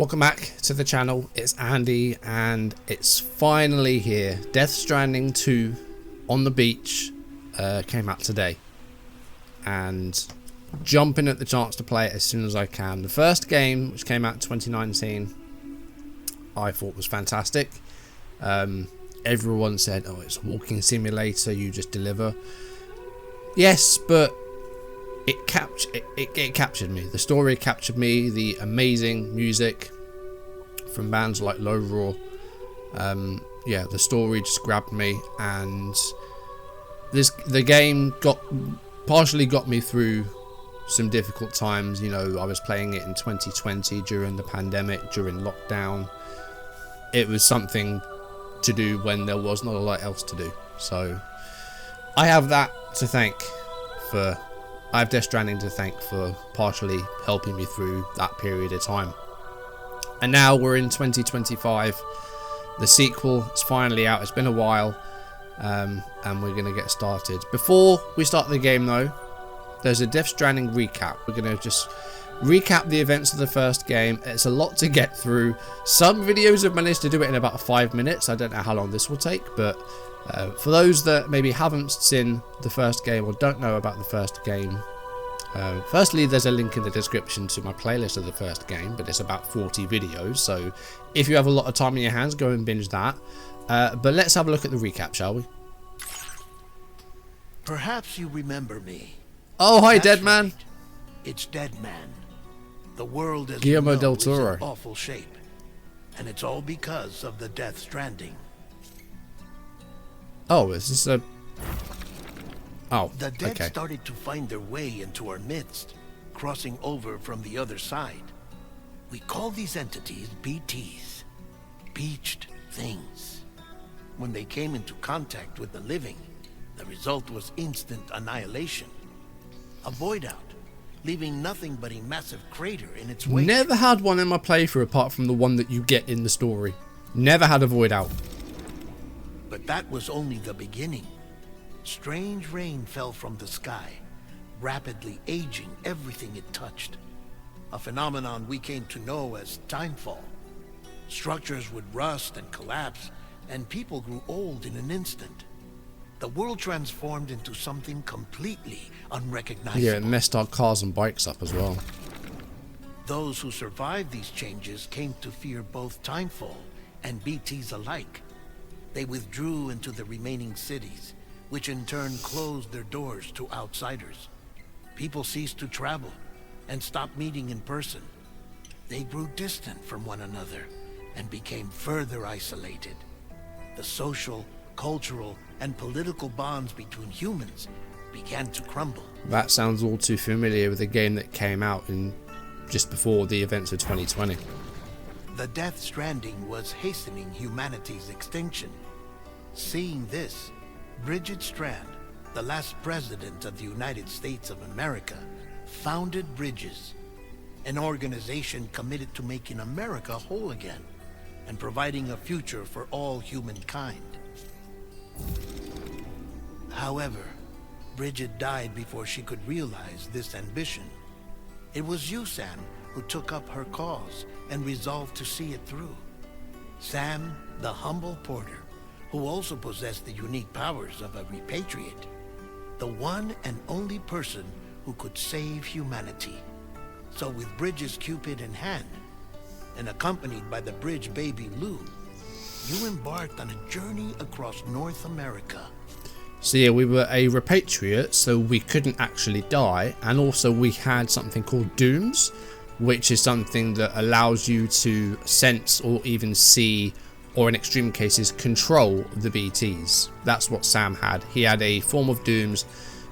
Welcome back to the channel. It's Andy and it's finally here. Death Stranding 2 on the beach came out today, and jumping at the chance to play it as soon as I can. The first game, which came out in 2019, I thought was fantastic. Everyone said, oh, it's a walking simulator, you just deliver. Yes, but it captured me. The story captured me. The amazing music from bands like Low Roar. Yeah, the story just grabbed me, and the game partially got me through some difficult times. You know, I was playing it in 2020 during the pandemic, during lockdown. It was something to do when there was not a lot else to do. So I have that to thank for. I have Death Stranding to thank for partially helping me through that period of time. And now we're in 2025. The sequel is finally out. It's been a while, and we're going to get started. Before we start the game though, there's a Death Stranding recap. We're going to just recap the events of the first game. It's a lot to get through. Some videos have managed to do it in about 5 minutes. I don't know how long this will take, but for those that maybe haven't seen the first game or don't know about the first game, firstly, there's a link in the description to my playlist of the first game, but it's about 40 videos, so if you have a lot of time in your hands, go and binge that. But let's have a look at the recap, shall we? Perhaps you remember me. Oh, hi, That's Dead Man. right. It's Dead Man. The world as Guillermo you know, del Toro. is in awful shape, and it's all because of the Death Stranding. Oh, is this a... Oh, The dead okay. started to find their way into our midst, crossing over from the other side. We call these entities BTs, beached things. When they came into contact with the living, the result was instant annihilation. A void out, leaving nothing but a massive crater in its wake. Never had one in my playthrough apart from the one that you get in the story. Never had a void out. But that was only the beginning. Strange rain fell from the sky, rapidly aging everything it touched. A phenomenon we came to know as timefall. Structures would rust and collapse, and people grew old in an instant. The world transformed into something completely unrecognizable. Yeah, it messed our cars and bikes up as well. Those who survived these changes came to fear both timefall and BTs alike. They withdrew into the remaining cities, which in turn closed their doors to outsiders. People ceased to travel and stopped meeting in person. They grew distant from one another and became further isolated. The social, cultural, and political bonds between humans began to crumble. That sounds all too familiar with a game that came out in just before the events of 2020. The Death Stranding was hastening humanity's extinction. Seeing this, Bridget Strand, the last president of the United States of America, founded Bridges, an organization committed to making America whole again and providing a future for all humankind. However, Bridget died before she could realize this ambition. It was you, Sam, who took up her cause and resolved to see it through. Sam, the humble porter, who also possessed the unique powers of a repatriate. The one and only person who could save humanity. So with Bridges' Cupid in hand, and accompanied by the bridge baby Lou, you embarked on a journey across North America. So yeah, we were a repatriate, so we couldn't actually die, and also we had something called dooms, which is something that allows you to sense or even see, or in extreme cases control the BTs. That's what Sam had. He had a form of dooms,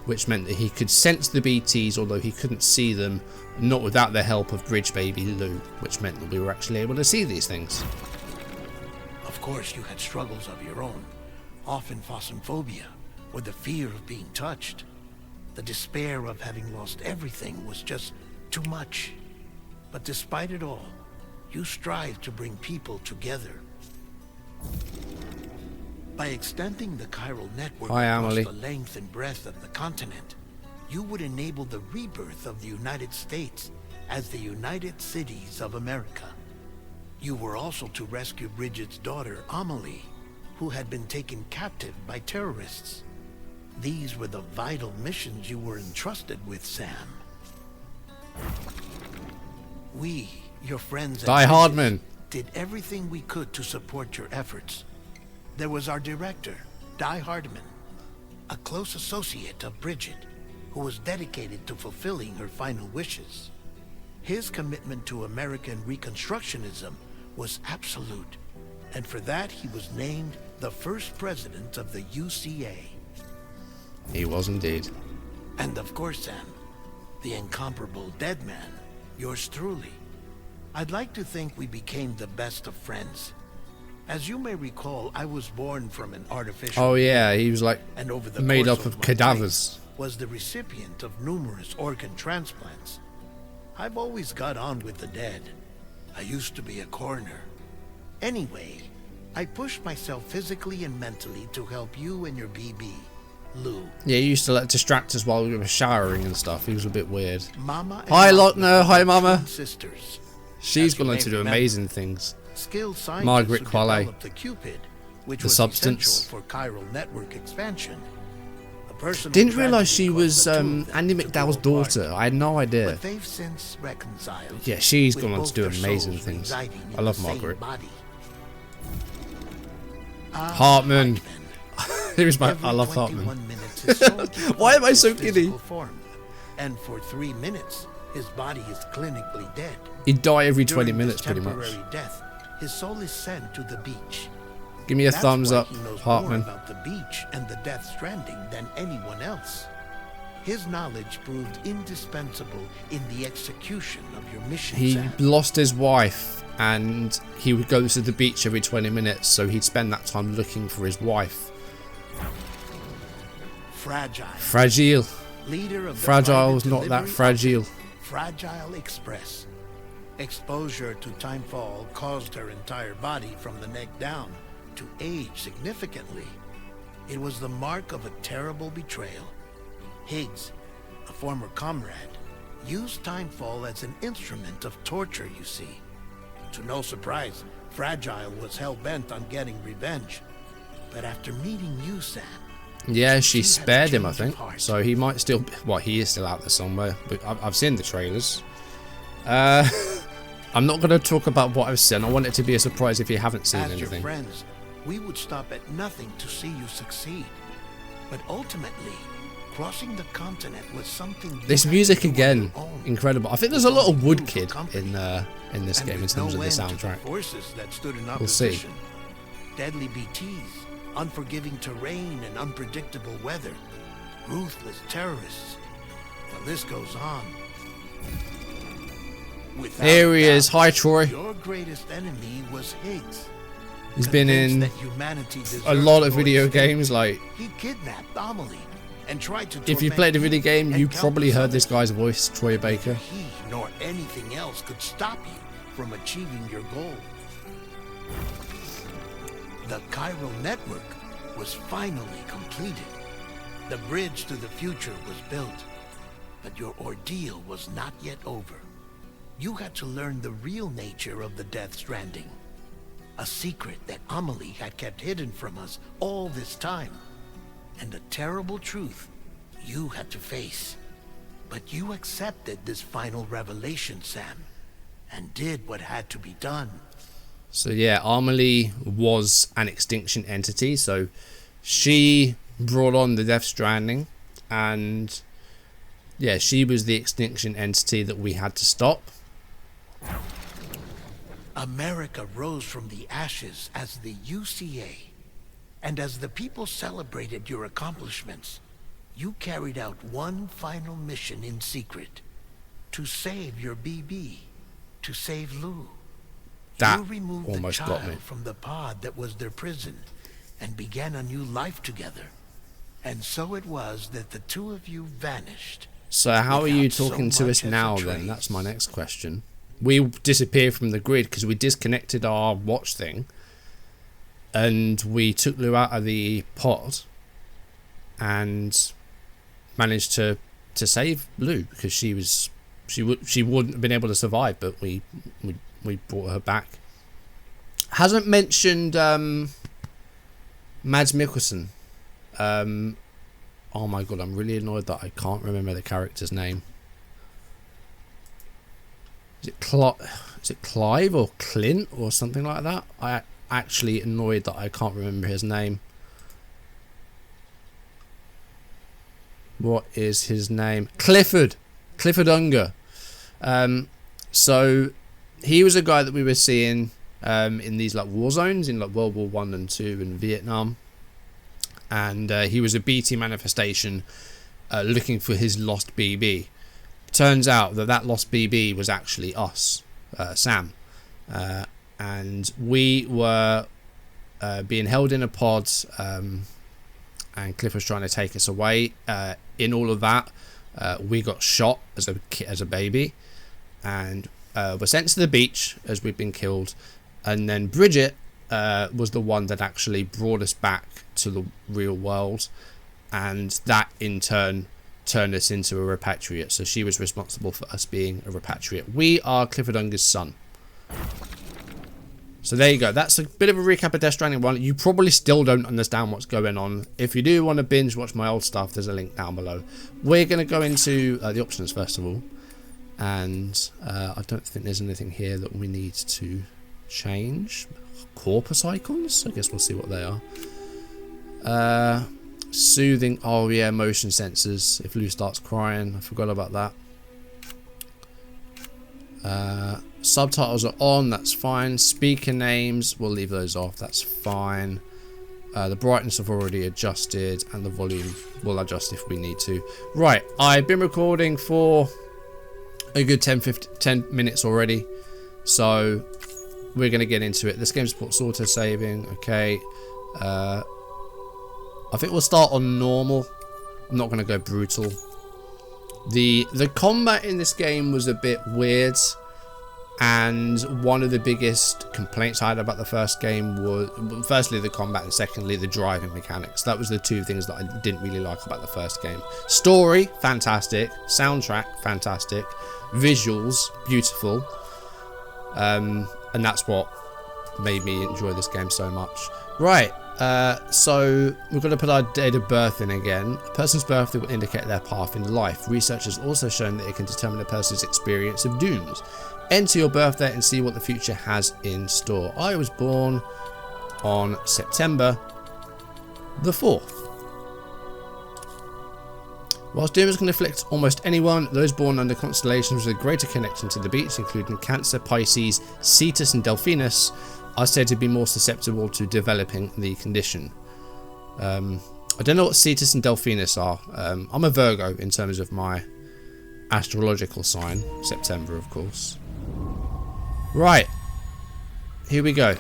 which meant that he could sense the BTs, although he couldn't see them, not without the help of Bridge Baby Lou, which meant that we were actually able to see these things. Of course, you had struggles of your own, often phasmophobia, or the fear of being touched. The despair of having lost everything was just too much. But despite it all, you strived to bring people together. By extending the Chiral Network across the length and breadth of the continent, you would enable the rebirth of the United States as the United Cities of America. You were also to rescue Bridget's daughter, Amelie, who had been taken captive by terrorists. These were the vital missions you were entrusted with, Sam. We, your friends Die Hardman, did everything we could to support your efforts. There was our director, Die Hardman, a close associate of Bridget, who was dedicated to fulfilling her final wishes. His commitment to American Reconstructionism was absolute, and for that he was named the first president of the UCA. he was indeed. And of course, Sam, the incomparable Dead Man, yours truly. I'd like to think we became the best of friends. As you may recall, I was born from an artificial... Oh yeah, he was like and over the made course up of my cadavers. life, was the recipient of numerous organ transplants. I've always got on with the dead. I used to be a coroner. Anyway, I pushed myself physically and mentally to help you and your BB, Lou. Yeah, he used to like distract us while we were showering and stuff. He was a bit weird. Mama and Hi Mama Lochner, hi were Mama. twin sisters. She's As you gone on may to do remember, amazing things. Skilled scientists Margaret who Qualley. developed the Cupid, which The was substance. essential for Chiral Network expansion. A personal Didn't realise tragedy she caused was the two of them Andy to McDowell's grow apart. daughter. I had no idea. But they've since reconciled. Yeah, she's with gone on both to do their amazing souls things. residing in I love the same Margaret. body. Hartman. He was my, Every I love 21 Hartman. minutes, his soul Why am I departs so his giddy? physical form, and for 3 minutes, his body is clinically dead. He'd die every 20 During minutes this pretty much. temporary death, his soul is sent to the beach. Give me a That's thumbs why up, he knows Hartman. more about the beach and the Death Stranding than anyone else. His knowledge proved indispensable in the execution of your mission, He Sam. lost his wife and he would go to the beach every 20 minutes, so he'd spend that time looking for his wife. Fragile. Fragile. Leader of the Fragile's private not that delivery fragile. outfit, Fragile Express. Exposure to timefall caused her entire body from the neck down to age significantly. It was the mark of a terrible betrayal. Higgs, a former comrade, used timefall as an instrument of torture, you see. To no surprise, Fragile was hell-bent on getting revenge. But after meeting you, Sam, Yeah, she had a spared him, I change of think. heart. So he might still... Well, he is still out there somewhere. But I've seen the trailers. I'm not going to talk about what I've seen. I want it to be a surprise if you haven't seen as your anything. friends, we would stop at nothing to see you succeed. But ultimately, crossing the continent was something you This had to music do on again, your own. incredible. I think there's a lot of Woodkid in this And game in with terms no of the end to soundtrack. forces that stood in We'll see. opposition. Deadly BTs, unforgiving terrain and unpredictable weather, ruthless terrorists. The list goes on. Without Here he is. doubt, Hi, Troy. your greatest enemy was Higgs. He's been Convinced in that humanity a deserved lot to of go video extinct, games. Like, he kidnapped Amelie and tried to if you torment played a video game, and you probably countless heard this others. guy's voice, Troy Baker. He nor anything else could stop you from achieving your goal. The Chiral Network was finally completed. The bridge to the future was built, but your ordeal was not yet over. You had to learn the real nature of the Death Stranding, a secret that Amelie had kept hidden from us all this time, and a terrible truth you had to face. But you accepted this final revelation, Sam, and did what had to be done. So yeah, Amelie was an extinction entity. So she brought on the Death Stranding, and yeah, she was the extinction entity that we had to stop. America rose from the ashes as the UCA, and as the people celebrated your accomplishments, you carried out one final mission in secret, to save your BB, to save Lou. That You removed the almost got me. child from the pod that was their prison, and began a new life together. And so it was that the two of you vanished. So how are you Without so talking to much us as a now trace. then? That's my next question. We disappeared from the grid because we disconnected our watch thing, and we took Lou out of the pod and managed to save Lou because she wouldn't have been able to survive, but we brought her back. Hasn't mentioned Mads Mikkelsen. Oh my god, I'm really annoyed that I can't remember the character's name. Is it Clive or Clint or something like that? I actually annoyed that I can't remember his name. What is his name? Clifford Unger. So he was a guy that we were seeing in these like war zones in like World War 1 and 2 in Vietnam, and he was a BT manifestation looking for his lost BB. Turns out that lost BB was actually us, Sam, and we were being held in a pod, and Cliff was trying to take us away. In all of that, we got shot as a baby, and were sent to the beach as we'd been killed. And then Bridget was the one that actually brought us back to the real world, and that in turn turned us into a repatriate. So she was responsible for us being a repatriate. We are Clifford Unger's son. So there you go. That's a bit of a recap of Death Stranding 1. You probably still don't understand what's going on. If you do want to binge watch my old stuff, there's a link down below. We're going to go into the options first of all. And I don't think there's anything here that we need to change. Corpus icons? I guess we'll see what they are. Soothing. Oh yeah, motion sensors. If Lou starts crying. I forgot about that. Subtitles are on, that's fine. Speaker names, we'll leave those off, that's fine. The brightness I've already adjusted, and the volume we'll adjust if we need to. Right, I've been recording for a good 10 minutes already, so we're going to get into it. This game supports auto saving. Okay, I think we'll start on normal. I'm not going to go brutal. The combat in this game was a bit weird, and one of the biggest complaints I had about the first game was, firstly, the combat, and secondly, the driving mechanics. That was the two things that I didn't really like about the first game. Story, fantastic. Soundtrack, fantastic. Visuals, beautiful. And that's what made me enjoy this game so much. Right, so we're going to put our date of birth in again. A person's birthday will indicate their path in life. Research has also shown that it can determine a person's experience of dooms. Enter your birthday and see what the future has in store. I was born on September the 4th. Whilst doom can afflict almost anyone, those born under constellations with a greater connection to the beach, including Cancer, Pisces, Cetus and Delphinus, are said to be more susceptible to developing the condition. I don't know what Cetus and Delphinus are. I'm a Virgo in terms of my astrological sign. September, of course. Right, here we go.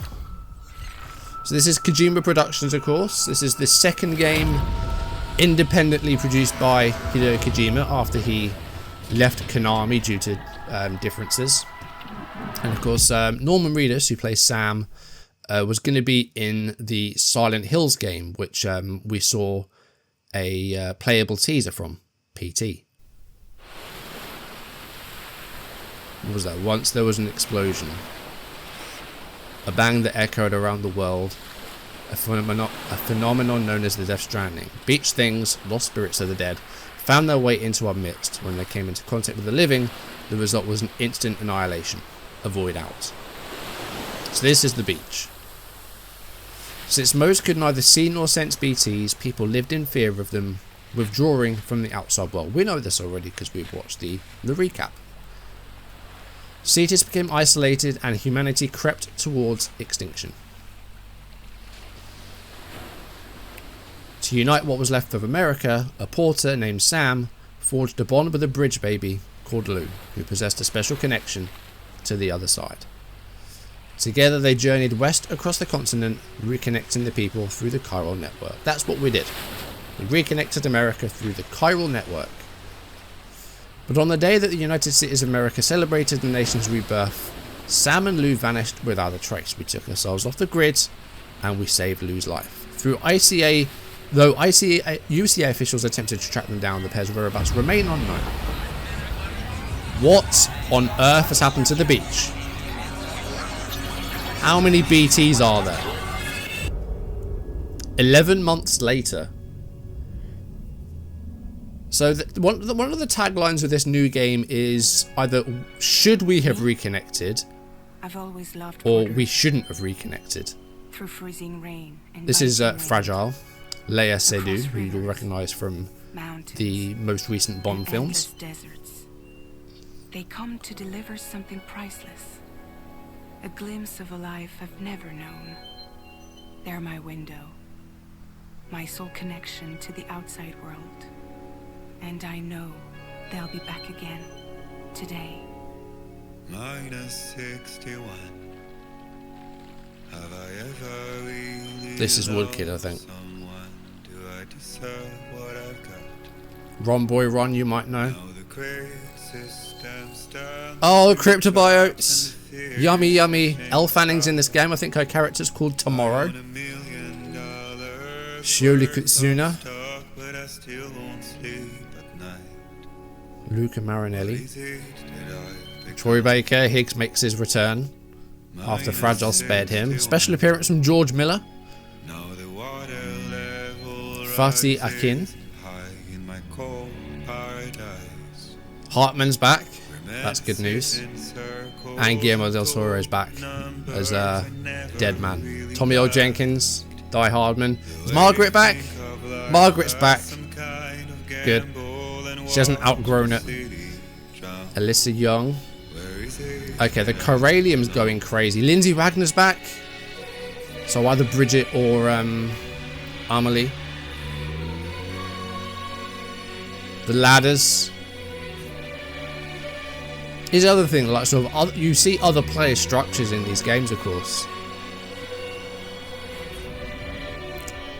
So this is Kojima Productions, of course. This is the second game independently produced by Hideo Kojima after he left Konami due to differences. And of course, Norman Reedus, who plays Sam, was going to be in the Silent Hills game, which we saw a playable teaser from, PT. What was that? Once there was an explosion. A bang that echoed around the world. A phenomenon known as the Death Stranding. Beach things, lost spirits of the dead, found their way into our midst. When they came into contact with the living, the result was an instant annihilation. A void out. So this is the beach. Since most could neither see nor sense BTs, people lived in fear of them, withdrawing from the outside world. We know this already because we've watched the recap. Cetus became isolated and humanity crept towards extinction. To unite what was left of America, a porter named Sam forged a bond with a bridge baby called Lou, who possessed a special connection to the other side. Together they journeyed west across the continent, reconnecting the people through the Chiral Network. That's what we did. We reconnected America through the Chiral Network. But on the day that the United Cities of America celebrated the nation's rebirth, Sam and Lou vanished without a trace. We took ourselves off the grid and we saved Lou's life. Though UCA officials attempted to track them down, the pair's whereabouts remain unknown. What on earth has happened to the beach? How many BTs are there? 11 months later. So one of the taglines of this new game is either should we have reconnected, I've always loved or we shouldn't have reconnected. Through freezing rain and This is biting Fragile, Léa Seydoux, Across who you'll rivers, recognise from mountains, the most recent Bond and films. endless deserts. They come to deliver something priceless. A glimpse of a life I've never known. They're my window. My sole connection to the outside world. And I know they'll be back again. Today. -61. Have I ever really This is Woodkid, I think. someone? Do I deserve what I've got? Ron Boy Ron, you might know. Now the great system stands Oh, Cryptobiotes! Yummy, yummy. Elle Fanning's in this game. I think her character's called Tomorrow. on $1 million Shioli Kutsuna. stock, but I still won't sleep at night. Luca Marinelli. Is it that I pick Troy Baker. Higgs makes his return after Fragile spared him. Special appearance from George Miller. Now the water level Fatih rises Akin. high in my cold paradise. Hartman's back. That's good news. And Guillermo del Toro's back as Dead Man. Tommy L. Jenkins. Die Hardman. Is Margaret back? Margaret's back. Good. She hasn't outgrown it. Alissa Jung. Okay, the Corallium's going crazy. Lindsay Wagner's back. So either Bridget or Amelie. The ladders. Here's the other thing, like sort of you see other player structures in these games, of course.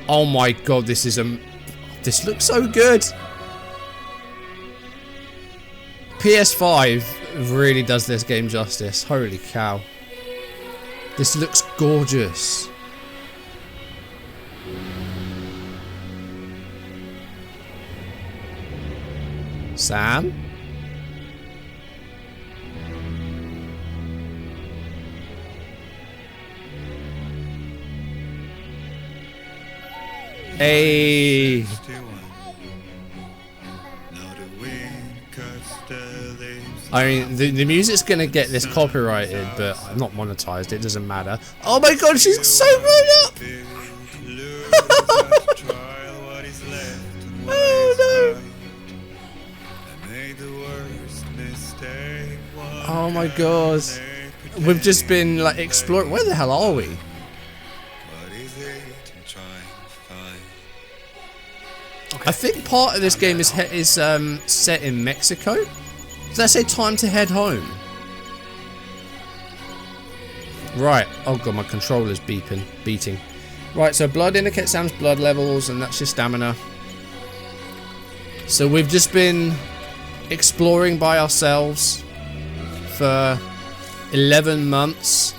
Oh my god, this this looks so good. PS5 really does this game justice. Holy cow. This looks gorgeous. Sam? Hey. I mean, the music's gonna get this copyrighted, but I'm not monetized. It doesn't matter. Oh my god, she's so grown up! Oh no! Oh my god. We've just been like exploring. Where the hell are we? I think part of this game is set in Mexico. Does that say time to head home? Right. Oh god, my controller's beating. Right, so blood indicates Sam's blood levels, and that's your stamina. So we've just been exploring by ourselves for 11 months.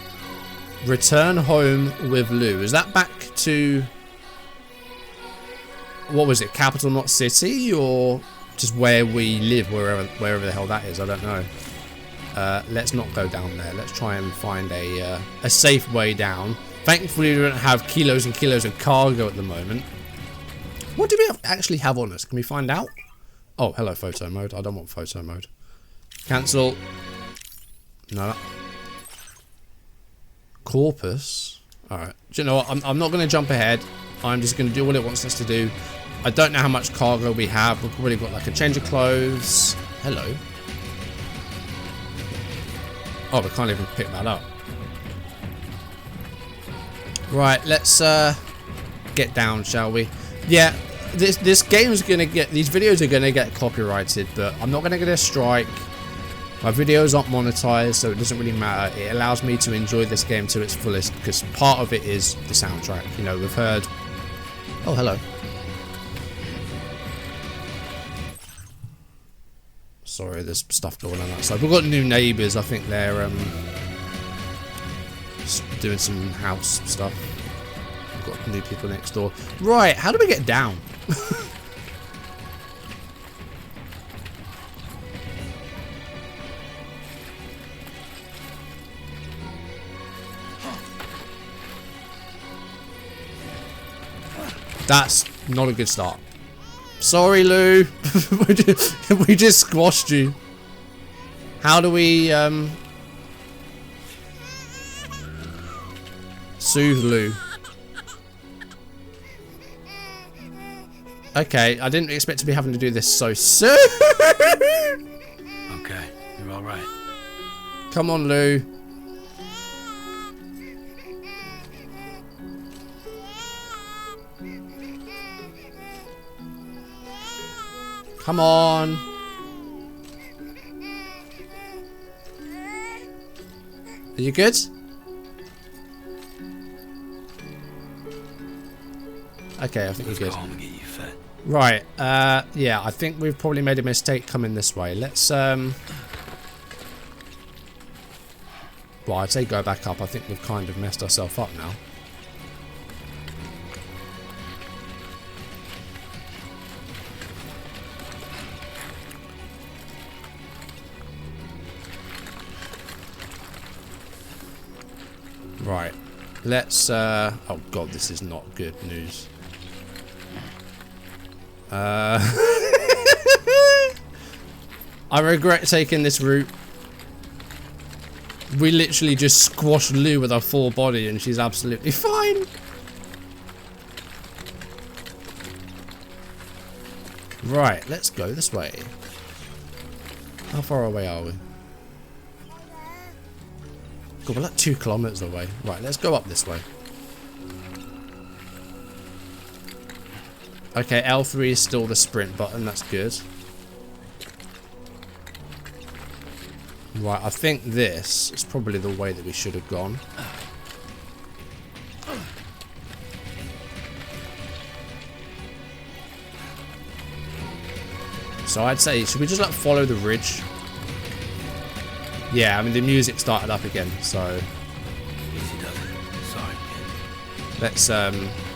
Return home with Lou. Is that back to... what was it? Capital, not city, or just where we live, wherever the hell that is? I don't know. Let's not go down there. Let's try and find a safe way down. Thankfully, we don't have kilos and kilos of cargo at the moment. What do we actually have on us? Can we find out? Oh, hello, photo mode. I don't want photo mode. Cancel. No. Corpus. All right. Do you know what? I'm not going to jump ahead. I'm just going to do what it wants us to do. I don't know how much cargo we have. We've already got like a change of clothes. Hello. Oh, we can't even pick that up. Right, let's get down, shall we? Yeah, this game's gonna get, these videos are gonna get copyrighted, but I'm not gonna get a strike. My videos aren't monetized, so it doesn't really matter. It allows me to enjoy this game to its fullest, because part of it is the soundtrack. You know, we've heard... Oh, hello. Sorry, there's stuff going on outside. We've got new neighbours. I think they're doing some house stuff. We've got new people next door. Right, how do we get down? That's not a good start. Sorry, Lou. We just squashed you. How do we soothe Lou? Okay, I didn't expect to be having to do this so soon. Okay, you're all right. Come on, Lou. Come on. Are you good? Okay, I think you're good. Right, yeah, I think we've probably made a mistake coming this way. Let's, well, I'd say go back up. I think we've kind of messed ourselves up now. Right, let's, oh god, this is not good news. I regret taking this route. We literally just squashed Lou with our full body and she's absolutely fine. Right, let's go this way. How far away are we? God, we're like 2 kilometers away. Right, let's go up this way. Okay, L3 is still the sprint button, that's good. Right, I think this is probably the way that we should have gone. So I'd say, should we just like follow the ridge? Yeah, I mean the music started up again, so let's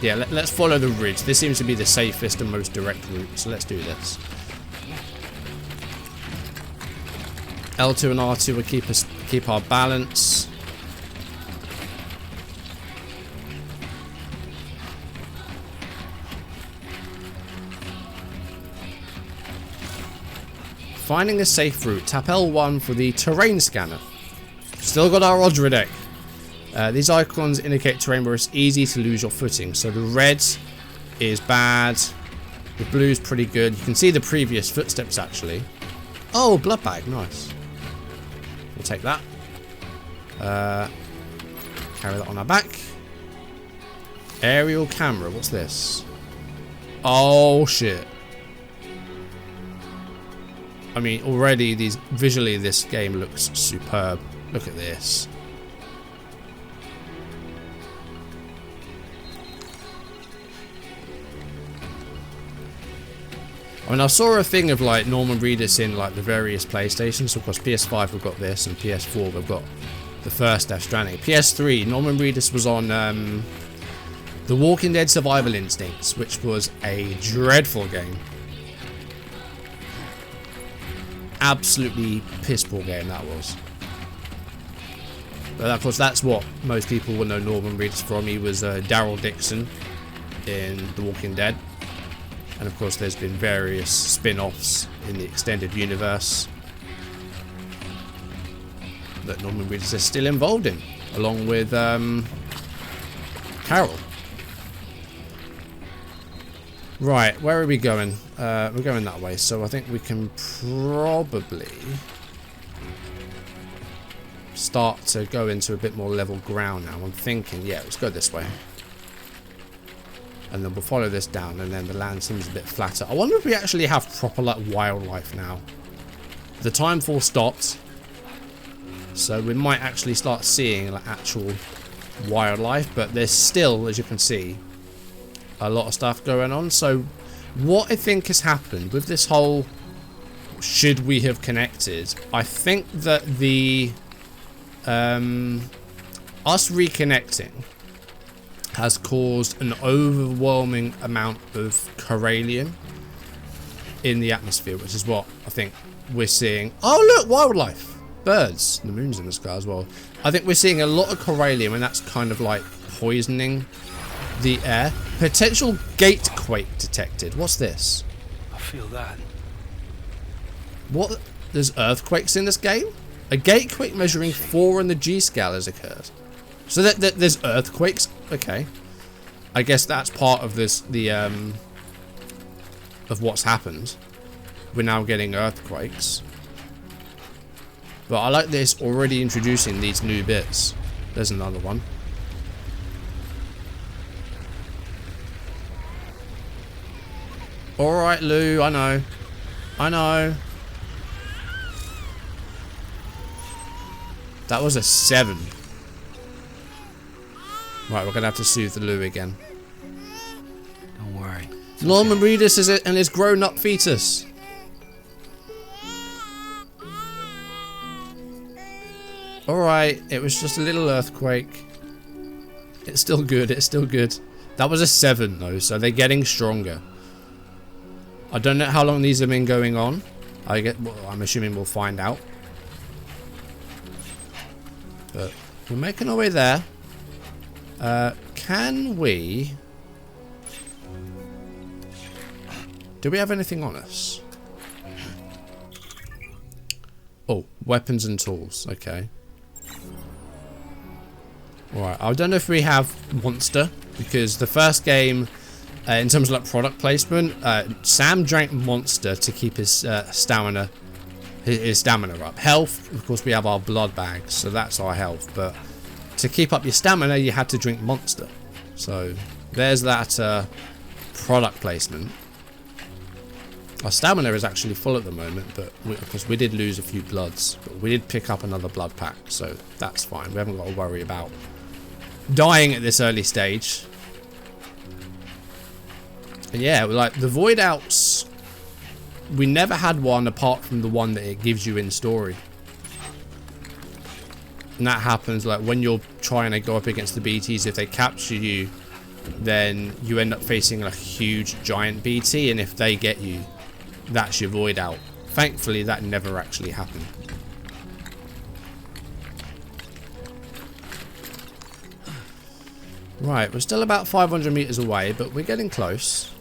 yeah, let's follow the ridge. This seems to be the safest and most direct route, so let's do this. L2 and R2 will keep our balance. Finding a safe route. Tap L1 for the terrain scanner. Still got our Odra deck. These icons indicate terrain where it's easy to lose your footing. So the red is bad. The blue is pretty good. You can see the previous footsteps actually. Oh, blood bag. Nice. We'll take that. Carry that on our back. Aerial camera. What's this? Oh, shit. I mean, already visually this game looks superb. Look at this. I mean, I saw a thing of like Norman Reedus in like the various PlayStations. So of course, PS5 we've got this, and PS4 we've got the first Death Stranding. PS3, Norman Reedus was on The Walking Dead Survival Instincts, which was a dreadful game. Absolutely piss poor game that was. But of course, that's what most people will know Norman Reedus from. He was Daryl Dixon in The Walking Dead. And of course there's been various spin-offs in the extended universe that Norman Reedus is still involved in, along with Carol. Right, where are we going? We're going that way, so I think we can probably start to go into a bit more level ground now. I'm thinking, yeah, let's go this way. And then we'll follow this down, and then the land seems a bit flatter. I wonder if we actually have proper like wildlife now. The time fall stopped, so we might actually start seeing like actual wildlife, but there's still, as you can see, a lot of stuff going on. So what I think has happened with this whole should we have connected, I think that the us reconnecting has caused an overwhelming amount of corallium in the atmosphere, which is what I think we're seeing. Oh look, wildlife, birds, the moon's in the sky as well. I think we're seeing a lot of corallium, and that's kind of like poisoning the air. Potential gate quake detected. What's this? I feel that. What? There's earthquakes in this game? A gate quake measuring 4 on the G scale has occurred. So there's earthquakes? Okay. I guess that's part of this, of what's happened. We're now getting earthquakes. But I like this already introducing these new bits. There's another one. Alright, Lou, I know. I know. That was a 7. Right, we're going to have to soothe the Lou again. Don't worry. Norman Reedus is it and his grown-up fetus. Alright, it was just a little earthquake. It's still good, it's still good. That was a 7 though, so they're getting stronger. I don't know how long these have been going on. Well, I'm assuming we'll find out. But we're making our way there. Can we... Do we have anything on us? Oh, weapons and tools. Okay. Alright, I don't know if we have Monster, because the first game, in terms of like product placement, Sam drank Monster to keep his stamina up. Health, of course, we have our blood bags, so that's our health. But to keep up your stamina, you had to drink Monster. So there's that product placement. Our stamina is actually full at the moment, but of course we did lose a few bloods. But we did pick up another blood pack, so that's fine. We haven't got to worry about dying at this early stage. And yeah, like the void outs, we never had one apart from the one that it gives you in story. And that happens like when you're trying to go up against the BTs. If they capture you, then you end up facing like a huge giant BT, and if they get you, that's your void out. Thankfully that never actually happened. Right, we're still about 500 meters away, but we're getting close.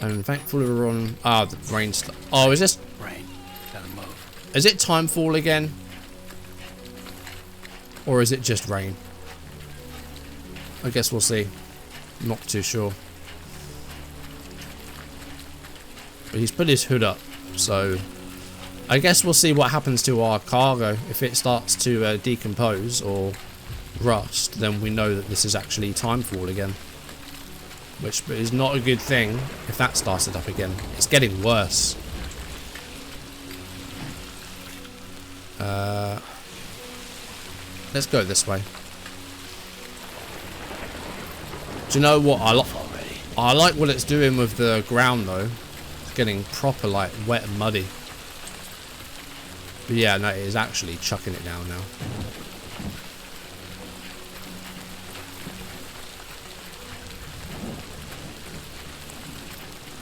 And thankfully we're on... Ah, the rain stuff. Oh, is this... Rain. Gotta move. Is it timefall again? Or is it just rain? I guess we'll see. Not too sure. But he's put his hood up, so... I guess we'll see what happens to our cargo. If it starts to decompose or rust, then we know that this is actually timefall again. Which is not a good thing if that started up again. It's getting worse. Let's go this way. Do you know what? I like what it's doing with the ground though. It's getting proper like wet and muddy. But yeah, no, it is actually chucking it down now.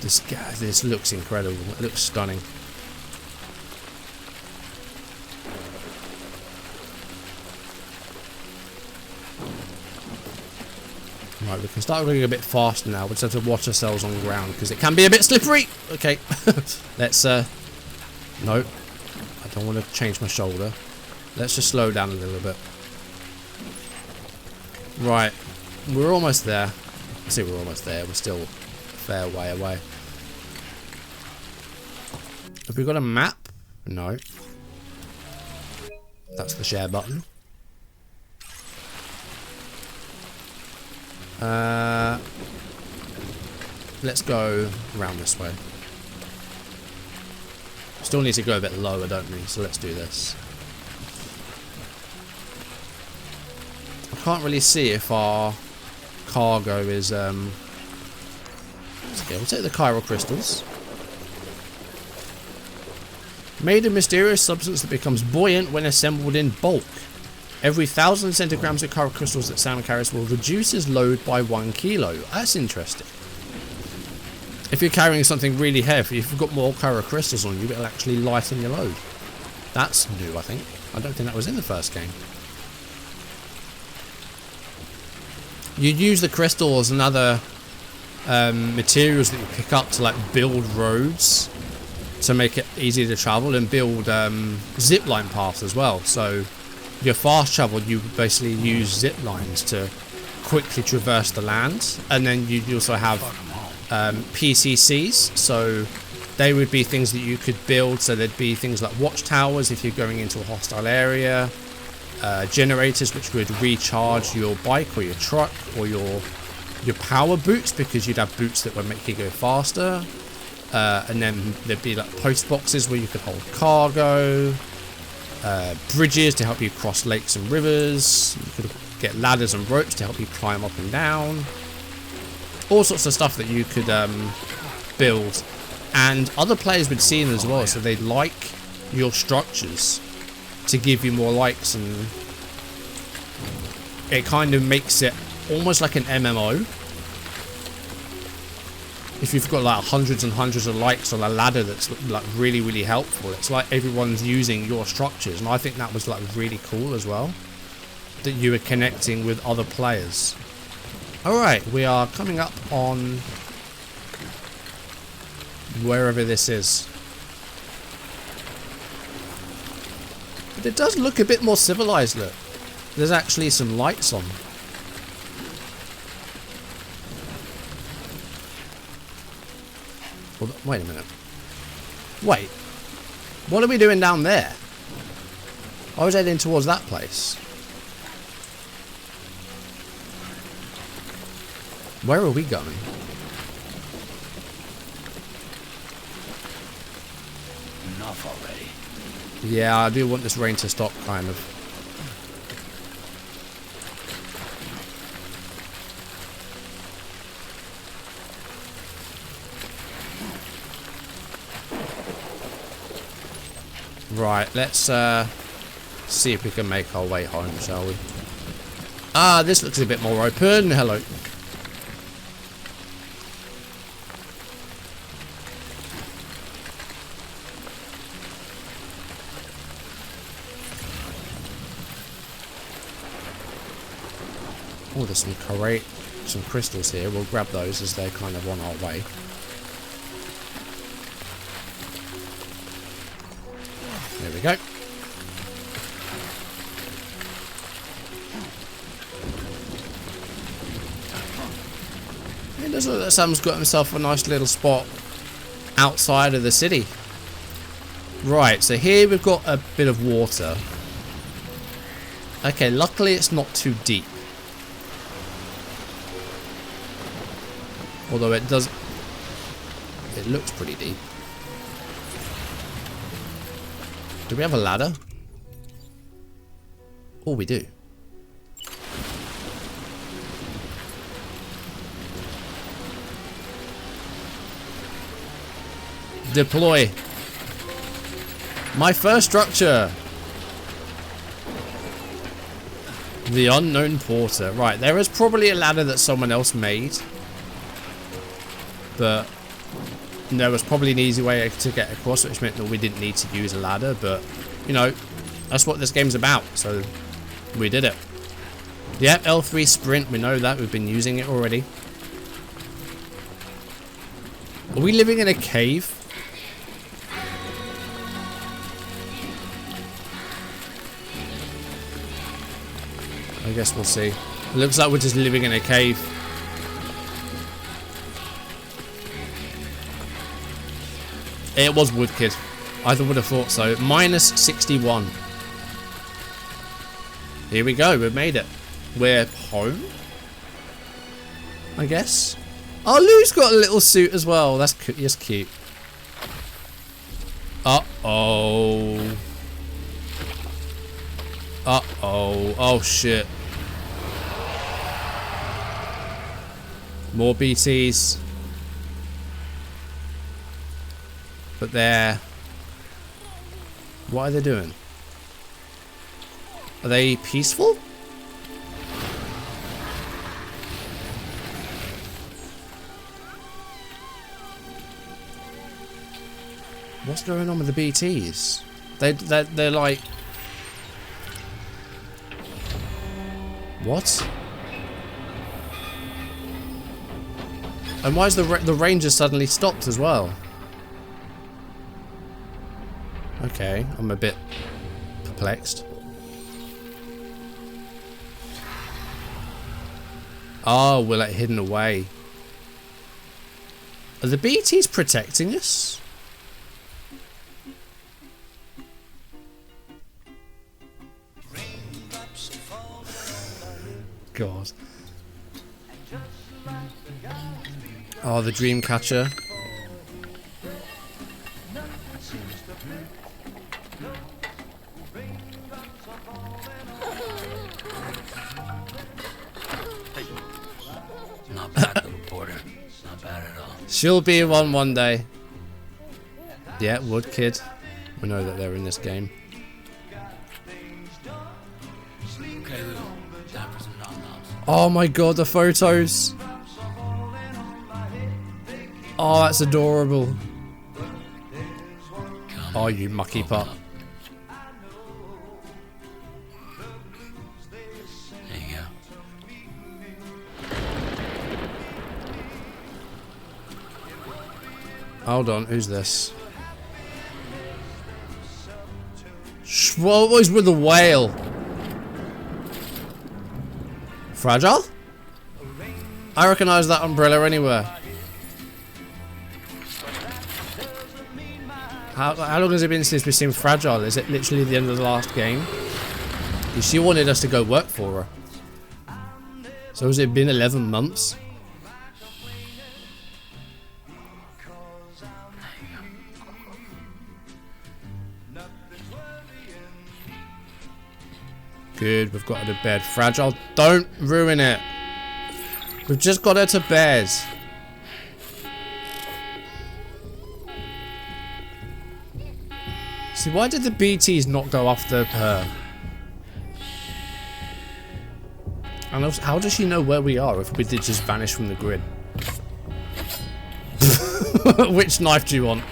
This looks incredible. It looks stunning. Right, we can start going a bit faster now. We just have to watch ourselves on the ground because it can be a bit slippery. Okay, let's no, I don't want to change my shoulder. Let's just slow down a little bit. Right, we're almost there. I say we're almost there. We're still a fair way away. Have we got a map? No. That's the share button. Let's go around this way. Still need to go a bit lower, don't we? So let's do this. I can't really see if our cargo is okay, we'll take the chiral crystals. Made a mysterious substance that becomes buoyant when assembled in bulk. Every 1,000 centigrams of chiral crystals that Sam carries will reduce his load by 1 kilo. That's interesting. If you're carrying something really heavy, if you've got more chiral crystals on you, it'll actually lighten your load. That's new, I think. I don't think that was in the first game. You use the crystals and other materials that you pick up to like build roads to make it easier to travel, and build zipline paths as well. So your fast travel, you basically use zip lines to quickly traverse the land. And then you also have PCCs, so they would be things that you could build. So there'd be things like watchtowers if you're going into a hostile area, generators which would recharge your bike or your truck or your power boots, because you'd have boots that would make you go faster. And then there'd be like post boxes where you could hold cargo, bridges to help you cross lakes and rivers. You could get ladders and ropes to help you climb up and down. All sorts of stuff that you could build, and other players would see them as well, so they'd like your structures to give you more likes, and it kind of makes it almost like an MMO. If you've got like hundreds and hundreds of likes on a ladder, that's like really, really helpful. It's like everyone's using your structures, and I think that was like really cool as well, that you were connecting with other players. Alright, we are coming up on wherever this is. But it does look a bit more civilized, look. There's actually some lights on. Well, wait a minute. Wait. What are we doing down there? I was heading towards that place. Where are we going? Enough already. Yeah, I do want this rain to stop, kind of. Right, let's see if we can make our way home, shall we? Ah, this looks a bit more open. Hello. Oh, there's some crystals here. We'll grab those as they're kind of on our way. There we go. It does look like Sam's got himself a nice little spot outside of the city. Right, so here we've got a bit of water. Okay, luckily it's not too deep. Although it looks pretty deep. Do we have a ladder? Oh, we do. Deploy. My first structure. The unknown porter. Right, there is probably a ladder that someone else made. But there was probably an easy way to get across, which meant that we didn't need to use a ladder. But, you know, that's what this game's about. So, we did it. Yeah, L3 sprint. We know that. We've been using it already. Are we living in a cave? I guess we'll see. It looks like we're just living in a cave. It was Woodkid. I would have thought so. Minus 61. Here we go. We've made it. We're home, I guess. Oh, Lou's got a little suit as well. That's just cute. Uh-oh. Uh-oh. Oh, shit. More BTs. But they're... What are they doing? Are they peaceful? What's going on with the BTs? They're like... What? And why is the ranger suddenly stopped as well? Okay, I'm a bit perplexed. Oh, we're like hidden away. Are the BTs protecting us? God. Oh, the dream catcher. Not bad, little porter. Not bad at all. She'll be one day. Yeah, Wood Kid. We know that they're in this game. Okay, Lou. Time for some nom-noms. Oh my god, the photos. Oh, that's adorable. Oh, you mucky pup. There you go. Hold on, who's this? What was with the whale? Fragile? I recognise that umbrella anywhere. How long has it been since we've seen Fragile? Is it literally the end of the last game? Because she wanted us to go work for her. So has it been 11 months? Good, we've got her to bed. Fragile, don't ruin it. We've just got her to bed. See, why did the BTs not go after her? And also, how does she know where we are if we did just vanish from the grid? Which knife do you want?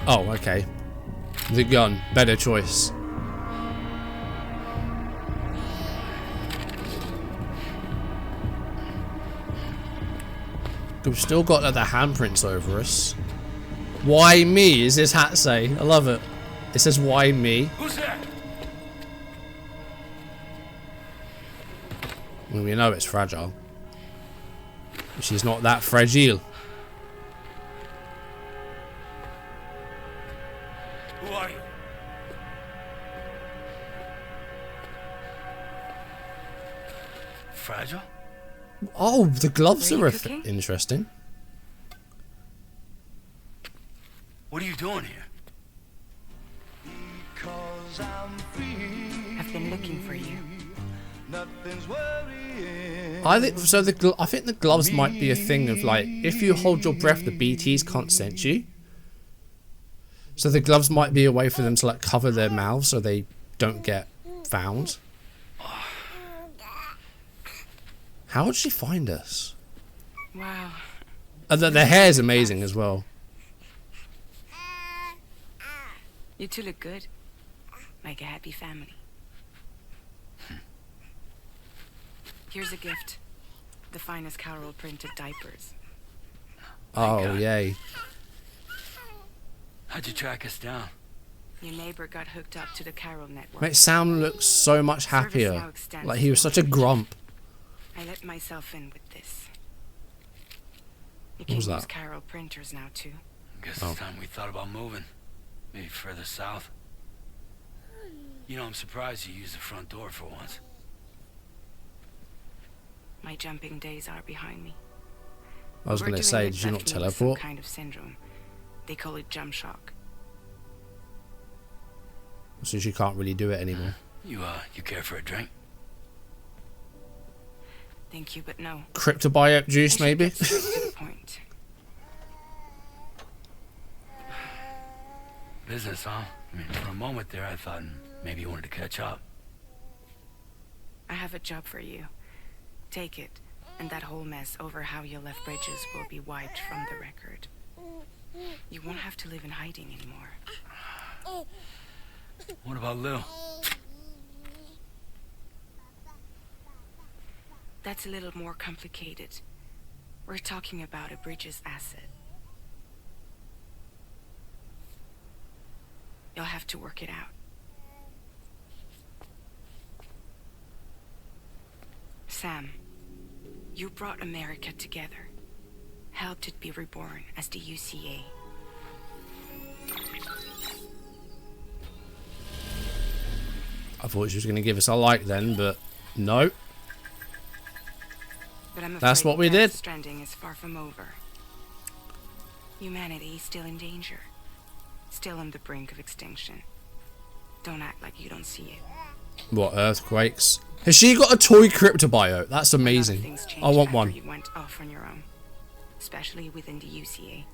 Oh, okay. The gun. Better choice. We've still got the handprints over us. Why me? Is this hat say? I love it. It says why me. Who's that? Well, we know it's fragile. She's not that fragile. Who are you? Fragile? Oh, the gloves Are you are cooking? interesting. What are you doing here? I've been looking for you. I think so. I think the gloves might be a thing of like, if you hold your breath, the BTs can't sense you. So the gloves might be a way for them to like cover their mouths so they don't get found. How would she find us? Wow. And the hair is amazing as well. You two look good. Like a happy family. Here's a gift. The finest Chiral printed diapers. Oh, God. yay. How'd you track us down? Your neighbor got hooked up to the Chiral Network. Mate, Sam looks so much happier. Like he was such a grump. I let myself in with this. You What can was use that? Chiral printers now too. Guess Oh. it's time we thought about moving. Maybe further south. You know, I'm surprised you used the front door for once. My jumping days are behind me. I was What we're going to doing say, with did you not left me with teleport? Some kind of syndrome. They call it jump shock. So she can't really do it anymore. You care for a drink? Thank you, but no. Cryptobiote I juice, should maybe? get straight to the point. Business, huh? I mean, for a moment there, I thought maybe you wanted to catch up. I have a job for you. Take it, and that whole mess over how you left bridges will be wiped from the record. You won't have to live in hiding anymore. What about Lou? That's a little more complicated. We're talking about a Bridges asset. You'll have to work it out. Sam, you brought America together. Helped it be reborn as the UCA. I thought she was going to give us a like then, but no. But I'm That's afraid what we Death did. Stranding is far from over. Humanity is still in danger. Still on the brink of extinction. Don't act like you don't see it. What, earthquakes? Has she got a toy cryptobiote? That's A lot of amazing. things changed I want after one. You went off on your own, especially within the UCA.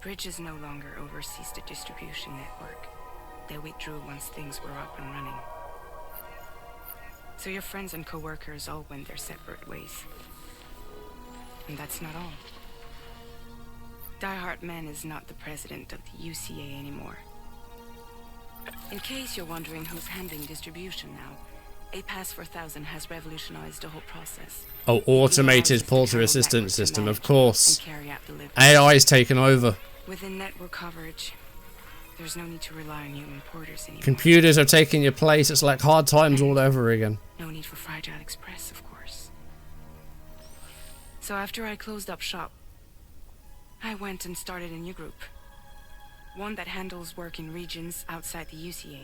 Bridges no longer oversees the distribution network. They withdrew once things were up and running. So your friends and co-workers all went their separate ways. And that's not all. Die Hartman is not the president of the UCA anymore. In case you're wondering who's handling distribution now, A Pass 4000 has revolutionized the whole process. Oh, automated porter assistance system, of course. AI is taken over. Within network coverage, there's no need to rely on human porters anymore. Computers are taking your place. It's like hard times all over again. No need for Fragile Express, of course. So after I closed up shop, I went and started a new group. One that handles work in regions outside the UCA.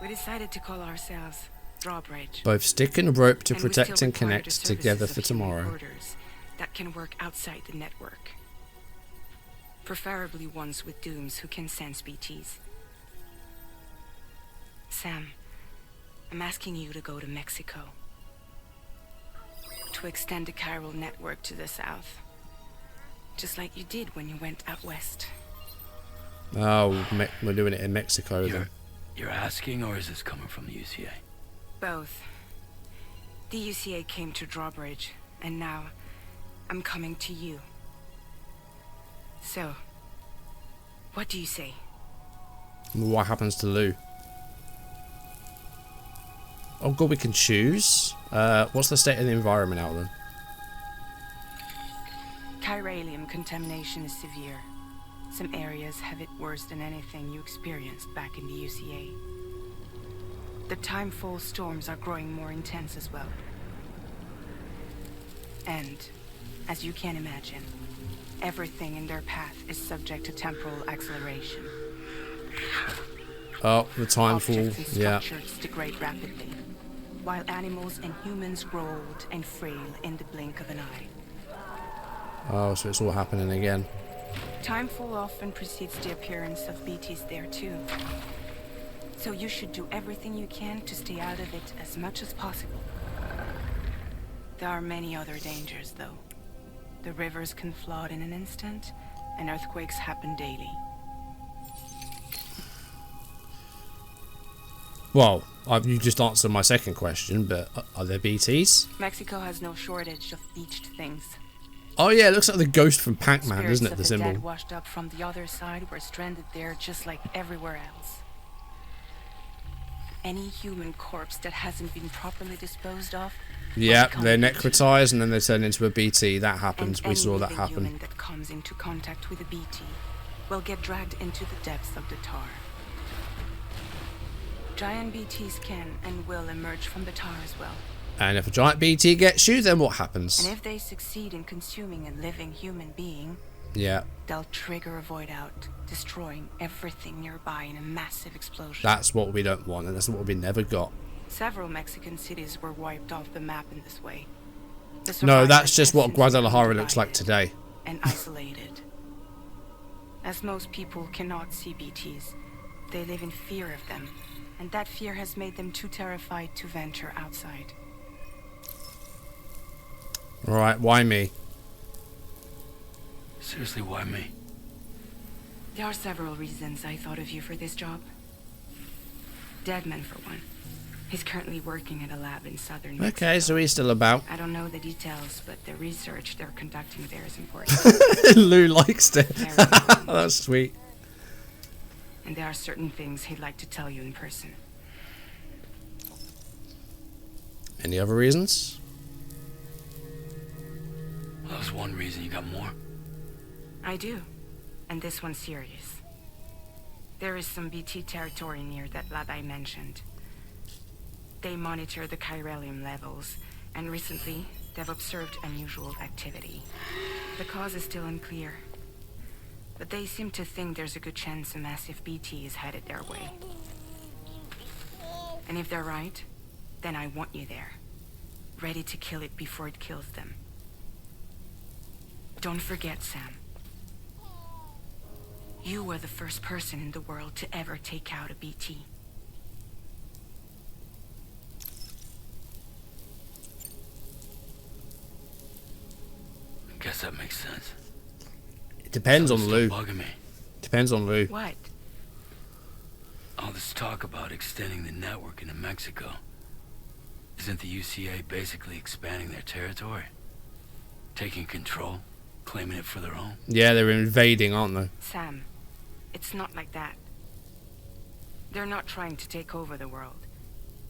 We decided to call ourselves Drawbridge. Both stick and rope to And we protect still and require the connect services together of for human tomorrow. porters that can work outside the network. Preferably ones with dooms who can sense BTs. Sam, I'm asking you to go to Mexico. To extend the Chiral Network to the south. Just like you did when you went out west. Oh, we're doing it in Mexico then. You're asking, or is this coming from the UCA? Both. The UCA came to Drawbridge, and now I'm coming to you. So, what do you say? What happens to Lou? Oh god, we can choose. What's the state of the environment out there? Chiralium contamination is severe. Some areas have it worse than anything you experienced back in the UCA. The timefall storms are growing more intense as well. And, as you can imagine, everything in their path is subject to temporal acceleration. Oh, the timefall. Objects and Yeah. structures degrade rapidly, while animals and humans grow old and frail in the blink of an eye. Oh, so it's all happening again. Timefall often precedes the appearance of BTs there too. So you should do everything you can to stay out of it as much as possible. There are many other dangers though. The rivers can flood in an instant, and earthquakes happen daily. Well, you just answered my second question, but are there BTs? Mexico has no shortage of beached things. Oh yeah, it looks like the ghost from Pac-Man, doesn't it, the Spirits of the symbol? dead washed up from the other side were stranded there just like everywhere else. Any human corpse that hasn't been properly disposed of. Yeah, become they're a BT. necrotized and then they turn into a BT. That And happens. We any saw that living happen. human that comes into contact with a BT will get dragged into the depths of the tar. Giant BTs can and will emerge from the tar as well. And if a giant BT gets you, then what happens? And if they succeed in consuming a living human being, Yeah, they'll trigger a void out, destroying everything nearby in a massive explosion. that's what we don't want, and that's what we never got. Several Mexican cities were wiped off the map in this way. The No, survivors that's just have what since been Guadalajara looks like divided today. And isolated. As most people cannot see BTs, they live in fear of them, and that fear has made them too terrified to venture outside. Alright, why me? Seriously, why me? There are several reasons I thought of you for this job. Deadman, for one. He's currently working at a lab in southern Mexico. Okay, so he's still about. I don't know the details, but the research they're conducting there is important. Lou likes it. Very important. That's sweet. And there are certain things he'd like to tell you in person. Any other reasons? Well, that was one reason. You got more? I do. And this one's serious. There is some BT territory near that lab I mentioned. They monitor the chiralium levels, and recently they've observed unusual activity. The cause is still unclear, but they seem to think there's a good chance a massive BT is headed their way. And if they're right, then I want you there, ready to kill it before it kills them. Don't forget, Sam. You were the first person in the world to ever take out a BT. I guess that makes sense. It depends on Something's Lou. still bugging me. Depends on Lou. What? All this talk about extending the network into Mexico. Isn't the UCA basically expanding their territory? Taking control? Claiming it for their own? Yeah, they're invading, aren't they? Sam, it's not like that. They're not trying to take over the world.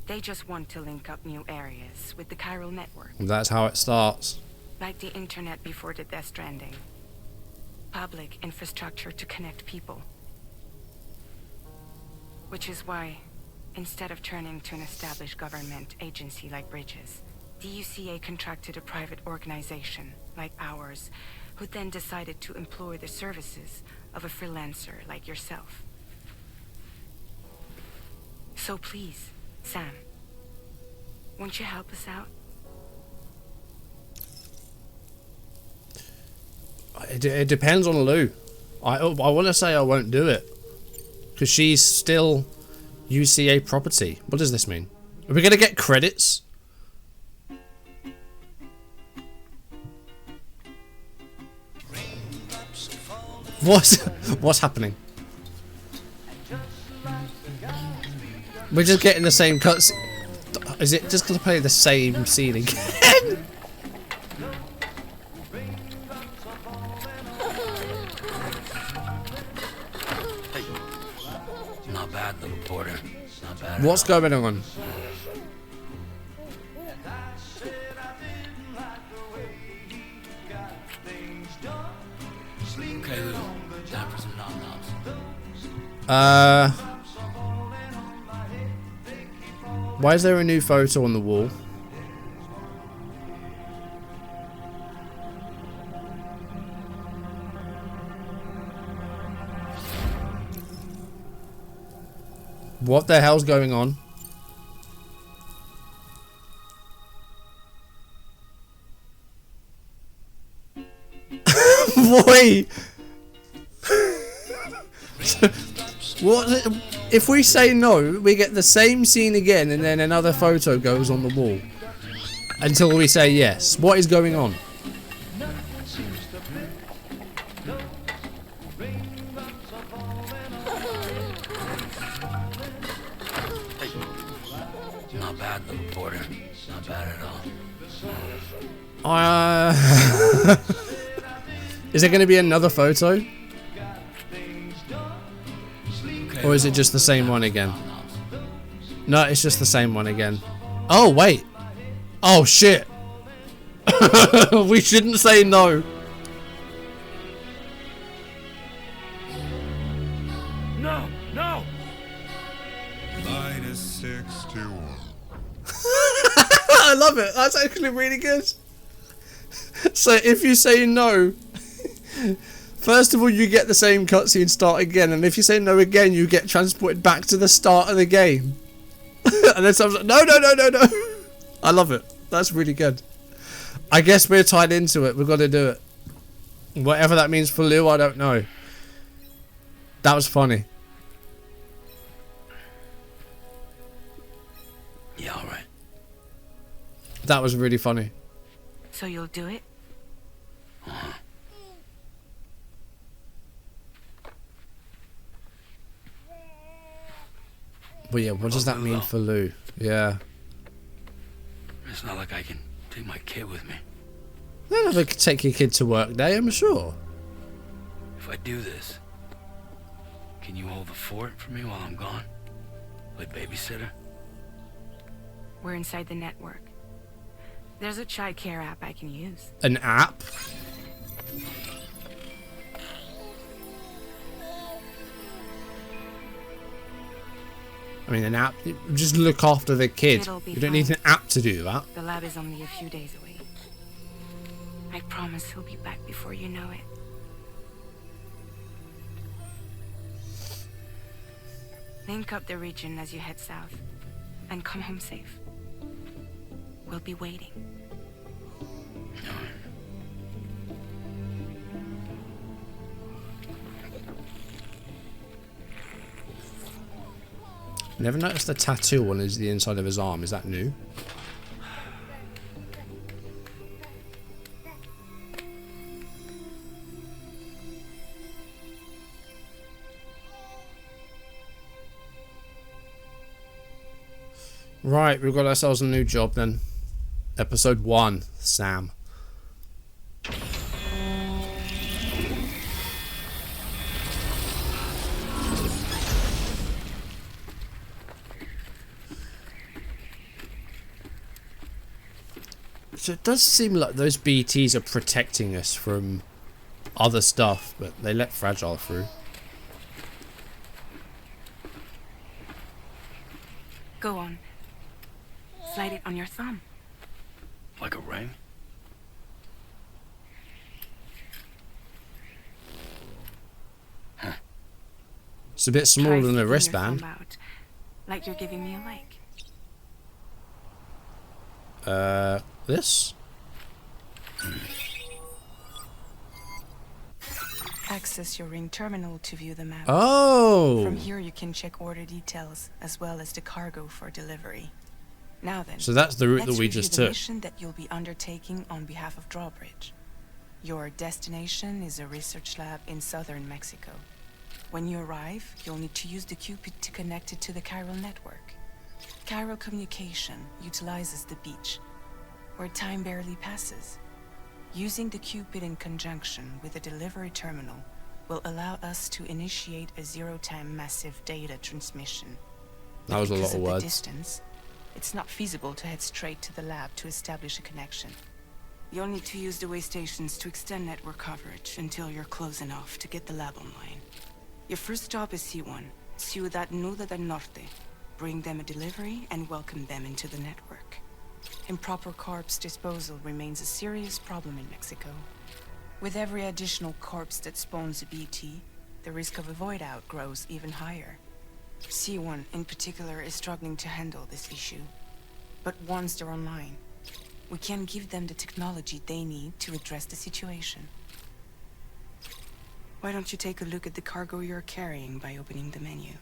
They just want to link up new areas with the Chiral Network. That's how it starts. Like the internet before the Death Stranding. Public infrastructure to connect people. Which is why, instead of turning to an established government agency like Bridges, the UCA contracted a private organization like ours, who then decided to employ the services of a freelancer like yourself. So please, Sam, won't you help us out? It depends on Lou. I want to say I won't do it. Because she's still UCA property. What does this mean? Are we going to get credits? What's happening? We're just getting the same cuts. Is it just going to play the same scene again? Not bad, little porter. Not bad. What's going on? Okay, Lou. Time for some nom-noms. Why is there a new photo on the wall? What the hell's going on? Boy! What? If we say no, we get the same scene again and then another photo goes on the wall. Until we say yes. What is going on? Not bad, little porter. Not bad at all. Is there going to be another photo? Or is it just the same one again? No, it's just the same one again. Oh, wait. Oh, shit. We shouldn't say no. No! No! -61. I love it. That's actually really good. So if you say no, first of all, you get the same cutscene start again, and if you say no again, you get transported back to the start of the game. And then someone's like, no. I love it. That's really good. I guess we're tied into it. We've got to do it. Whatever that means for Lou, I don't know. That was funny. Yeah, alright. That was really funny. So you'll do it? But yeah, what does that mean for Lou? Yeah. It's not like I can take my kid with me. You'll never take your kid to work day, I'm sure. If I do this, can you hold the fort for me while I'm gone? Like babysitter? We're inside the network. There's a child care app I can use. An app? I mean, an app, just look after the kid. You don't need an app to do that. The lab is only a few days away. I promise he'll be back before you know it. Link up the region as you head south, and come home safe. We'll be waiting. Never noticed the tattoo on the inside of his arm. Is that new? Right, we've got ourselves a new job then. Episode 1, Sam. So it does seem like those BTs are protecting us from other stuff, but they let Fragile through. Go on. Slide it on your thumb. Like a ring? Huh. It's a bit smaller than a wristband. Out, like you're giving me a like. This? Access your ring terminal to view the map. Oh! From here you can check order details as well as the cargo for delivery. Now then, so that's the route that we just took. The mission that you'll be undertaking on behalf of Drawbridge. Your destination is a research lab in southern Mexico. When you arrive, you'll need to use the Cupid to connect it to the Chiral Network. Chiral communication utilizes the beach, where time barely passes. Using the Cupid in conjunction with a delivery terminal will allow us to initiate a zero-time massive data transmission. That was a lot of words. Distance, it's not feasible to head straight to the lab to establish a connection. You'll need to use the way stations to extend network coverage until you're close enough to get the lab online. Your first stop is C1, Ciudad Nuda del Norte. Bring them a delivery and welcome them into the network. Improper corpse disposal remains a serious problem in Mexico. With every additional corpse that spawns a BT, the risk of a void out grows even higher. C1 in particular is struggling to handle this issue. But once they're online, we can give them the technology they need to address the situation. Why don't you take a look at the cargo you're carrying by opening the menu?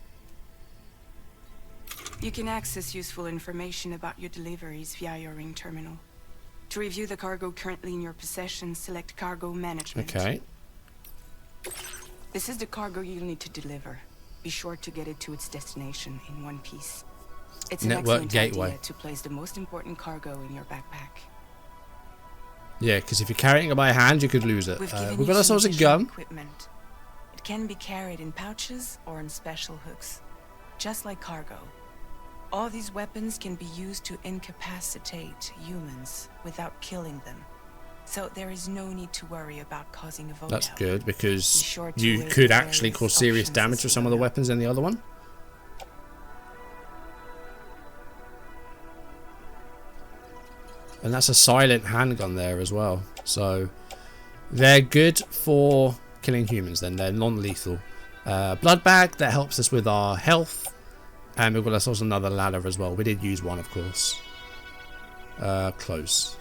You can access useful information about your deliveries via your ring terminal. To review the cargo currently in your possession, select Cargo Management. Okay. This is the cargo you'll need to deliver. Be sure to get it to its destination in one piece. It's an Network excellent gateway. idea to place the most important cargo in your backpack. Yeah, because if you're carrying it by hand, you could lose it. We've We've got ourselves a gun. Equipment. It can be carried in pouches or in special hooks, just like cargo. All these weapons can be used to incapacitate humans without killing them. So there is no need to worry about causing a void That's out. good, because Sure to you weigh could the actually various cause serious options damage as to you some of the go. weapons in the other one. And that's a silent handgun there as well. So they're good for killing humans then. They're non-lethal. Blood bag, that helps us with our health. And we've got ourselves another ladder as well. We did use one, of course. Close.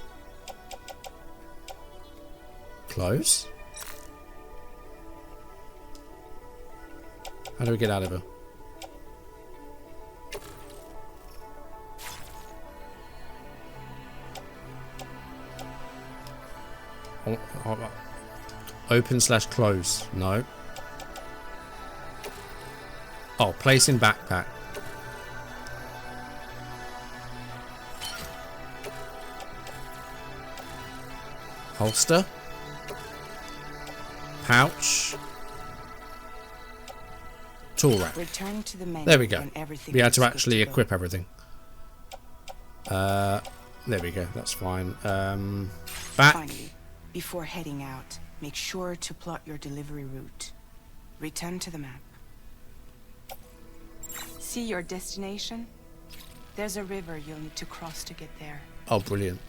Close? How do we get out of here? Open / close. No. Oh, place in backpack. Holster. Pouch. Tool rack. Return to the menu There we go. when everything We had is to good actually go. equip everything. There we go. That's fine. Back. Finally, before heading out, make sure to plot your delivery route. Return to the map. See your destination? There's a river you'll need to cross to get there. Oh, brilliant.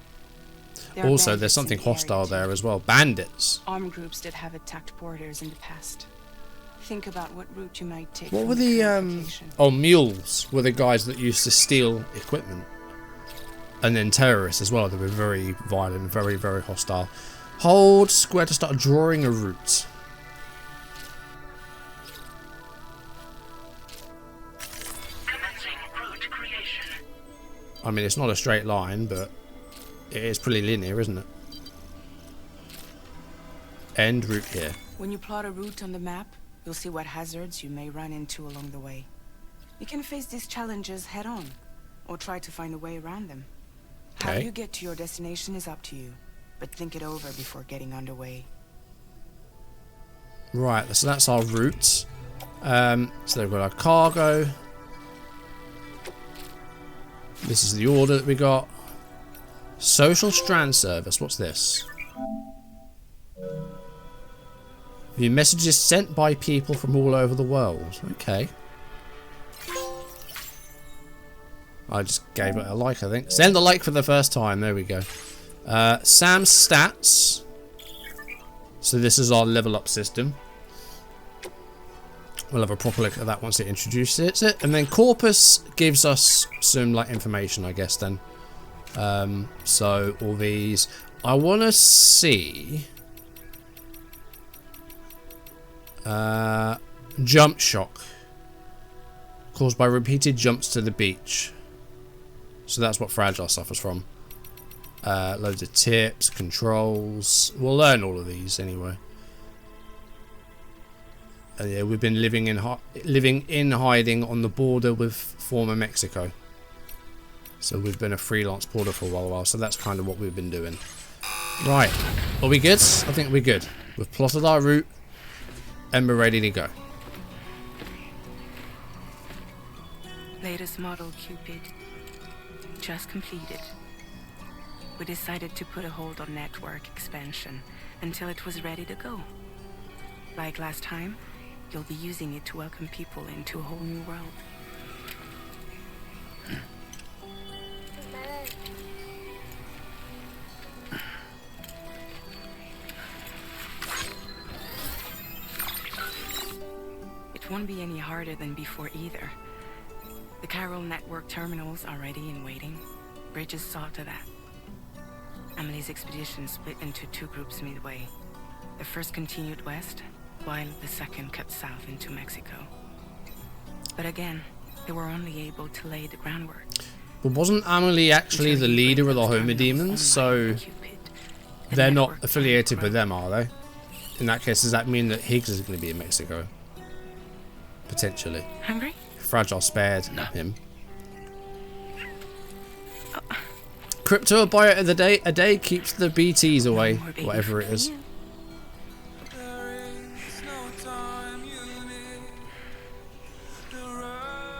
There are Also, bandits there's something in the area hostile too. there as well. Bandits. Armed groups that have attacked borders in the past. Think about what route you might take. What from were the current location. oh, mules were the guys that used to steal equipment. And then terrorists as well. They were very violent, very, very hostile. Hold square to start drawing a route. I mean, it's not a straight line, but it is pretty linear, isn't it? End route here. When you plot a route on the map, you'll see what hazards you may run into along the way. You can face these challenges head on, or try to find a way around them. How Okay. you get to your destination is up to you, but think it over before getting underway. Right, so that's our route. So they've got our cargo. This is the order that we got. Social strand service. What's this? The messages sent by people from all over the world. Okay. I just gave it a like, I think. Send a like for the first time. There we go. Sam's stats. So this is our level up system. We'll have a proper look at that once it introduces it. And then Corpus gives us some like information, I guess, then. So all these. I want to see... jump shock. Caused by repeated jumps to the beach. So that's what Fragile suffers from. Loads of tips, controls. We'll learn all of these anyway. Yeah, we've been living in hiding on the border with former Mexico. So we've been a freelance porter for a while, so that's kind of what we've been doing. Right, are we good? I think we're good. We've plotted our route and we're ready to go. Latest model Cupid. Just completed. We decided to put a hold on network expansion until it was ready to go. Like last time, you'll be using it to welcome people into a whole new world. It won't be any harder than before either. The Chiral Network terminals are ready and waiting. Bridges saw to that. Emily's expedition split into two groups midway. The first continued west, while the second cut south into Mexico. But again, they were only able to lay the groundwork. But wasn't Amelie actually the leader of the Homer Demons? So they're not affiliated with them, are they? In that case, does that mean that Higgs is going to be in Mexico? Potentially. Hungry? Fragile spared him. Crypto buyer of the day. A day keeps the BTs away. Whatever it is.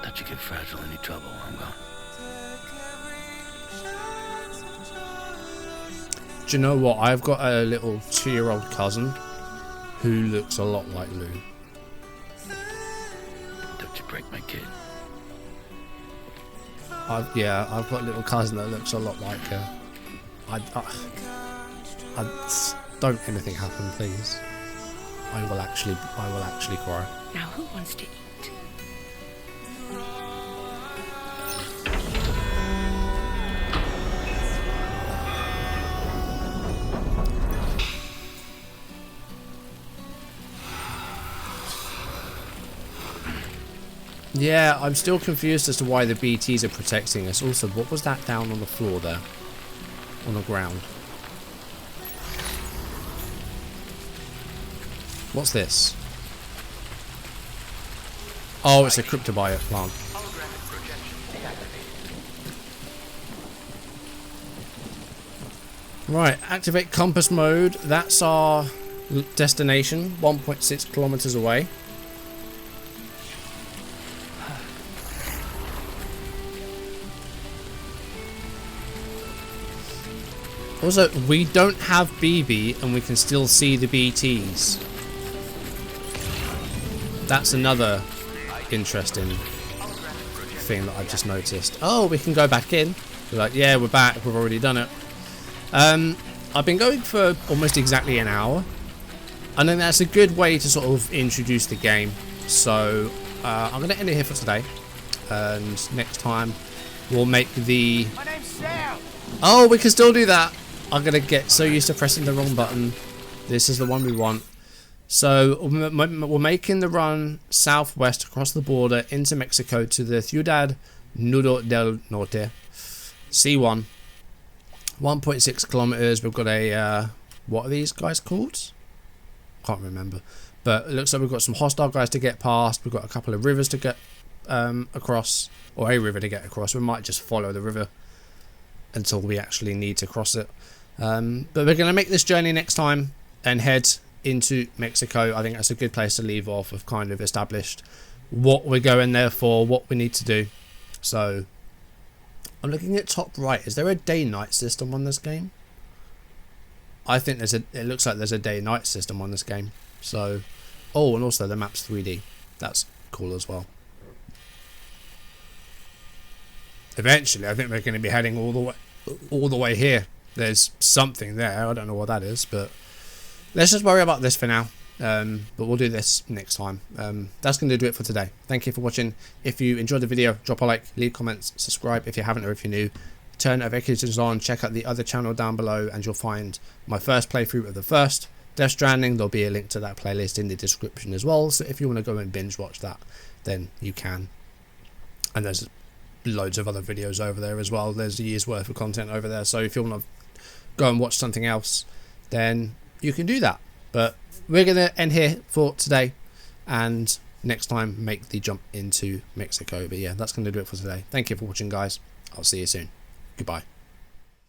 Don't you give Fragile any trouble, I'm gone. Do you know what? I've got a little 2-year-old cousin who looks a lot like Lou. Don't you break my kid. I've got a little cousin that looks a lot like her. Don't anything happen, please. I will actually cry. Now who wants to eat? Yeah, I'm still confused as to why the BTs are protecting us. Also, what was that down on the floor there? On the ground. What's this? Oh, it's a cryptobiote plant. Right, activate compass mode. That's our destination, 1.6 kilometers away. Also, we don't have BB and we can still see the BTs. That's another interesting thing that I've just noticed. Oh, we can go back in. We're like, yeah, we're back. We've already done it. I've been going for almost exactly an hour. I think that's a good way to sort of introduce the game. So I'm going to end it here for today. And next time we'll make the... My name's Sam. Oh, we can still do that. I'm going to get so used to pressing the wrong button. This is the one we want. So we're making the run southwest across the border into Mexico to the Ciudad Nudo del Norte. C1. 1.6 kilometers. We've got a... what are these guys called? Can't remember. But it looks like we've got some hostile guys to get past. We've got a couple of rivers to get across. Or a river to get across. We might just follow the river until we actually need to cross it. But we're going to make this journey next time and head into Mexico. I think that's a good place to leave off. We've kind of established what we're going there for, what we need to do. So I'm looking at top right. Is there a day-night system on this game? I think it looks like there's a day-night system on this game. So, oh, and also the map's 3D. That's cool as well. Eventually, I think we're going to be heading all the way here. There's something there. I don't know what that is, but let's just worry about this for now. But we'll do this next time. That's going to do it for today. Thank you for watching. If you enjoyed the video, drop a like, leave comments, subscribe if you haven't, or if you're new. Turn notifications on, check out the other channel down below, and you'll find my first playthrough of the first Death Stranding. There'll be a link to that playlist in the description as well, so if you want to go and binge watch that, then you can. And there's loads of other videos over there as well. There's a year's worth of content over there, so if you want to go and watch something else, then you can do that. But we're going to end here for today, and next time make the jump into Mexico. But yeah, that's going to do it for today. Thank you for watching, guys. I'll see you soon. Goodbye.